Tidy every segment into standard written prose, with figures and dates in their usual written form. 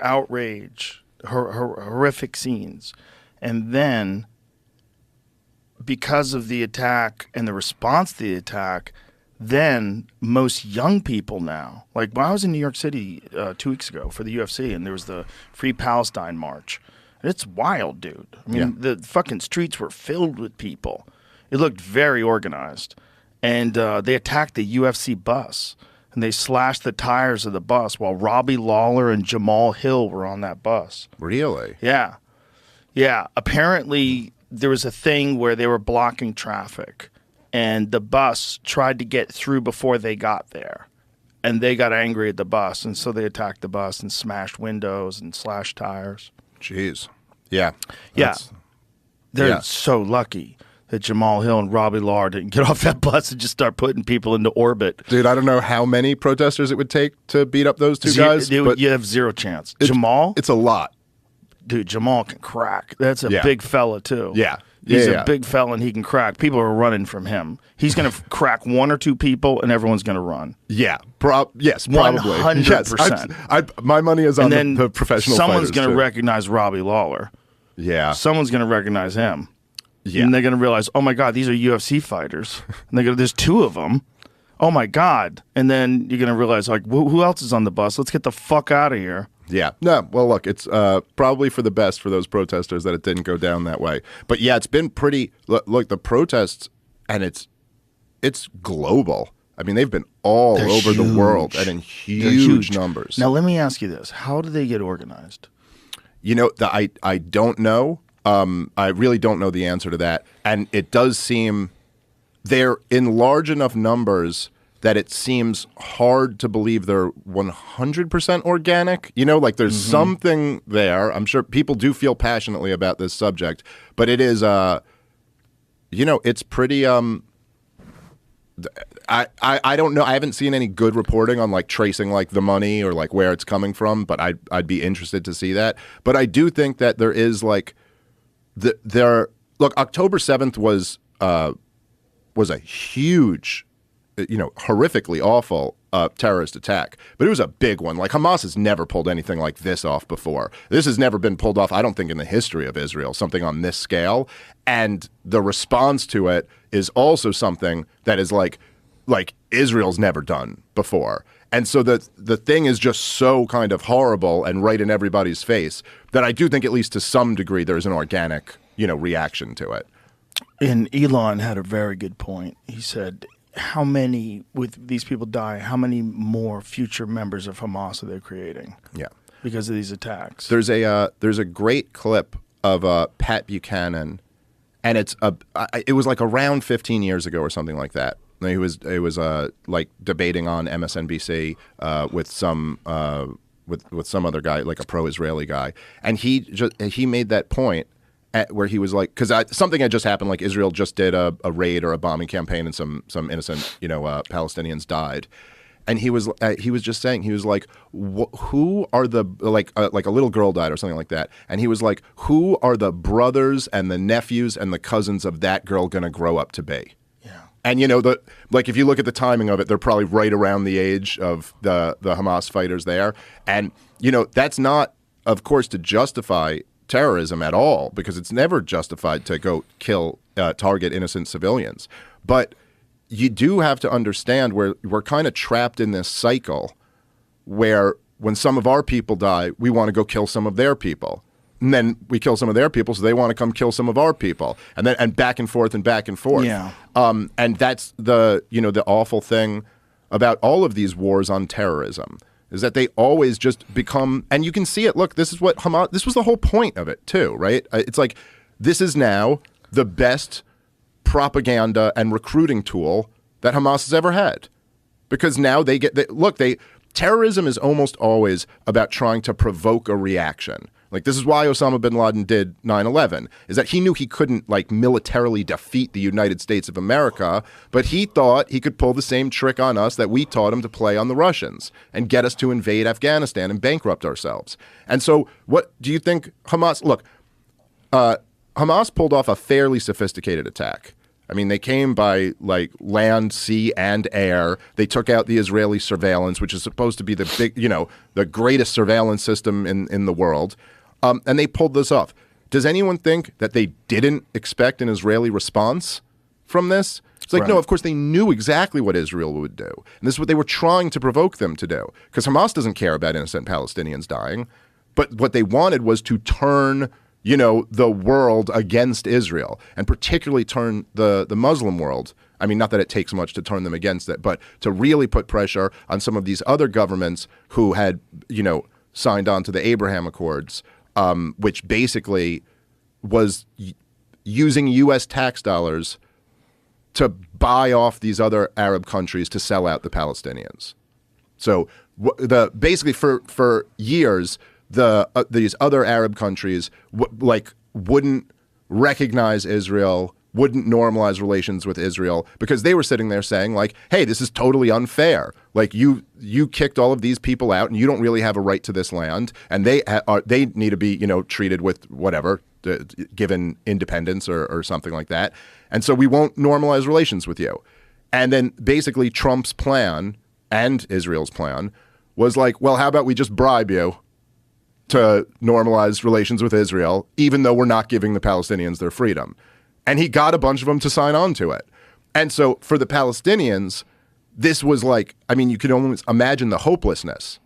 outrage, horrific scenes. And then, because of the attack and the response to the attack, then most young people now, like when I was in New York City 2 weeks ago for the UFC, and there was the Free Palestine March. It's wild, dude. I mean, the fucking streets were filled with people. It looked very organized. And they attacked the UFC bus, and they slashed the tires of the bus while Robbie Lawler and Jamal Hill were on that bus. Really? Yeah. Yeah. Apparently, there was a thing where they were blocking traffic, and the bus tried to get through before they got there. And they got angry at the bus, and so they attacked the bus and smashed windows and slashed tires. Jeez. Yeah. They're so lucky that Jamal Hill and Robbie Lawler didn't get off that bus and just start putting people into orbit. Dude, I don't know how many protesters it would take to beat up those two guys. But you have zero chance. Jamal? It's a lot. Dude, Jamal can crack. That's a big fella, too. Yeah. He's a big fella, and he can crack. People are running from him. He's going to crack one or two people, and everyone's going to run. Yeah. Yes, probably. 100%. Yes. My money is on the professional someone's going to recognize Robbie Lawler. Yeah. Someone's going to recognize him. Yeah. And they're going to realize, oh, my God, these are UFC fighters. And there's two of them. Oh, my God. And then you're going to realize, like, who else is on the bus? Let's get the fuck out of here. Yeah. No, well, look, it's probably for the best for those protesters that it didn't go down that way. But, yeah, it's been pretty – look, the protests, and it's global. I mean, they've been all over the world and in huge numbers. Now, let me ask you this. How do they get organized? You know, I don't know. I really don't know the answer to that. And it does seem they're in large enough numbers that it seems hard to believe they're 100% organic. You know, like there's something there. I'm sure people do feel passionately about this subject, but it is, you know, it's pretty, I don't know. I haven't seen any good reporting on like tracing like the money or like where it's coming from, but I'd be interested to see that. But I do think that there is like look, October 7th was a huge, you know, horrifically awful terrorist attack. But it was a big one. Like Hamas has never pulled anything like this off before. This has never been pulled off, I don't think, in the history of Israel, something on this scale. And the response to it is also something that is like Israel's never done before. And so the thing is just so kind of horrible and right in everybody's face that I do think, at least to some degree, there's an organic, you know, reaction to it. And Elon had a very good point. He said, how many, with these people die, how many more future members of Hamas are they creating? Yeah. Because of these attacks. There's a great clip of Pat Buchanan, and it was like around 15 years ago or something like that. It was like debating on MSNBC with some other guy, like a pro-Israeli guy, and he made that point where he was like, because something had just happened, like Israel just did a raid or a bombing campaign, and some innocent Palestinians died, and he was just saying, he was like, who are the like a little girl died or something like that, and he was like, who are the brothers and the nephews and the cousins of that girl going to grow up to be? And, you know, if you look at the timing of it, they're probably right around the age of the Hamas fighters there. And, you know, that's not, of course, to justify terrorism at all, because it's never justified to go target innocent civilians. But you do have to understand we're kind of trapped in this cycle where when some of our people die, we want to go kill some of their people. And then we kill some of their people, so they want to come kill some of our people, and back and forth and back and forth. Yeah. And that's the awful thing about all of these wars on terrorism, is that they always just become, and you can see it. Look, this is what Hamas. This was the whole point of it too, right? It's like this is now the best propaganda and recruiting tool that Hamas has ever had, because now terrorism is almost always about trying to provoke a reaction. Like, this is why Osama bin Laden did 9/11, is that he knew he couldn't, like, militarily defeat the United States of America, but he thought he could pull the same trick on us that we taught him to play on the Russians and get us to invade Afghanistan and bankrupt ourselves. And so what do you think Hamas – look, Hamas pulled off a fairly sophisticated attack. I mean, they came by like land, sea, and air. They took out the Israeli surveillance, which is supposed to be the big, the greatest surveillance system in the world. And they pulled this off. Does anyone think that they didn't expect an Israeli response from this? It's like, no, of course they knew exactly what Israel would do. And this is what they were trying to provoke them to do. Because Hamas doesn't care about innocent Palestinians dying. But what they wanted was to turn, the world against Israel, and particularly turn the Muslim world. I mean, not that it takes much to turn them against it, but to really put pressure on some of these other governments who had, signed on to the Abraham Accords, which basically was using U.S. tax dollars to buy off these other Arab countries to sell out the Palestinians. So basically for years, these other Arab countries wouldn't recognize Israel, wouldn't normalize relations with Israel, because they were sitting there saying like, hey, this is totally unfair. Like you kicked all of these people out and you don't really have a right to this land, and they need to be, treated with whatever, given independence or something like that. And so we won't normalize relations with you. And then basically Trump's plan and Israel's plan was like, well, how about we just bribe you to normalize relations with Israel, even though we're not giving the Palestinians their freedom. And he got a bunch of them to sign on to it. And so for the Palestinians, this was like, I mean, you could almost imagine the hopelessness,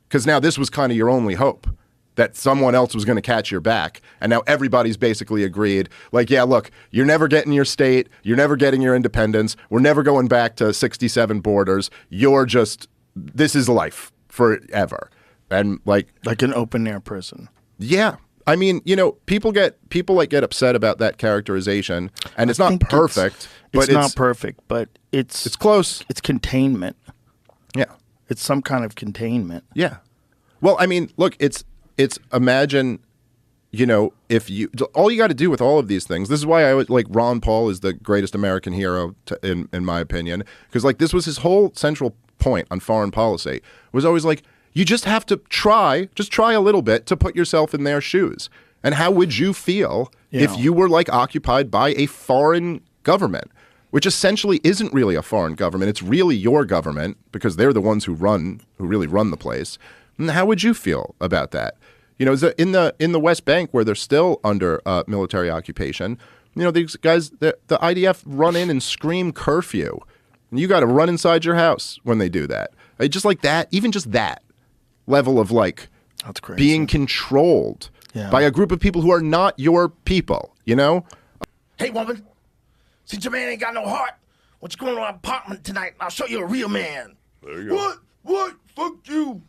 because now this was kind of your only hope, that someone else was going to catch your back. And now everybody's basically agreed, like, yeah, look, you're never getting your state. You're never getting your independence. We're never going back to 67 borders. This is life forever. And like an open air prison. Yeah. I mean, people get upset about that characterization, and it's not perfect. It's not perfect, but it's close. It's containment. Yeah. It's some kind of containment. Yeah. Well, I mean, look, it's imagine, if all you got to do with all of these things. This is why I would like Ron Paul is the greatest American hero in my opinion, because like this was his whole central point on foreign policy, was always like, you just have to try a little bit to put yourself in their shoes. And how would you feel if you were like occupied by a foreign government, which essentially isn't really a foreign government. It's really your government, because they're the ones who really run the place. And how would you feel about that? In the West Bank, where they're still under military occupation, these guys, the IDF run in and scream curfew. And you got to run inside your house when they do that. Just like that, even just that level of like that's crazy. Being controlled by a group of people who are not your people, Hey, woman, since your man ain't got no heart, why don't you go to my apartment tonight and I'll show you a real man. There you go. What? Fuck you.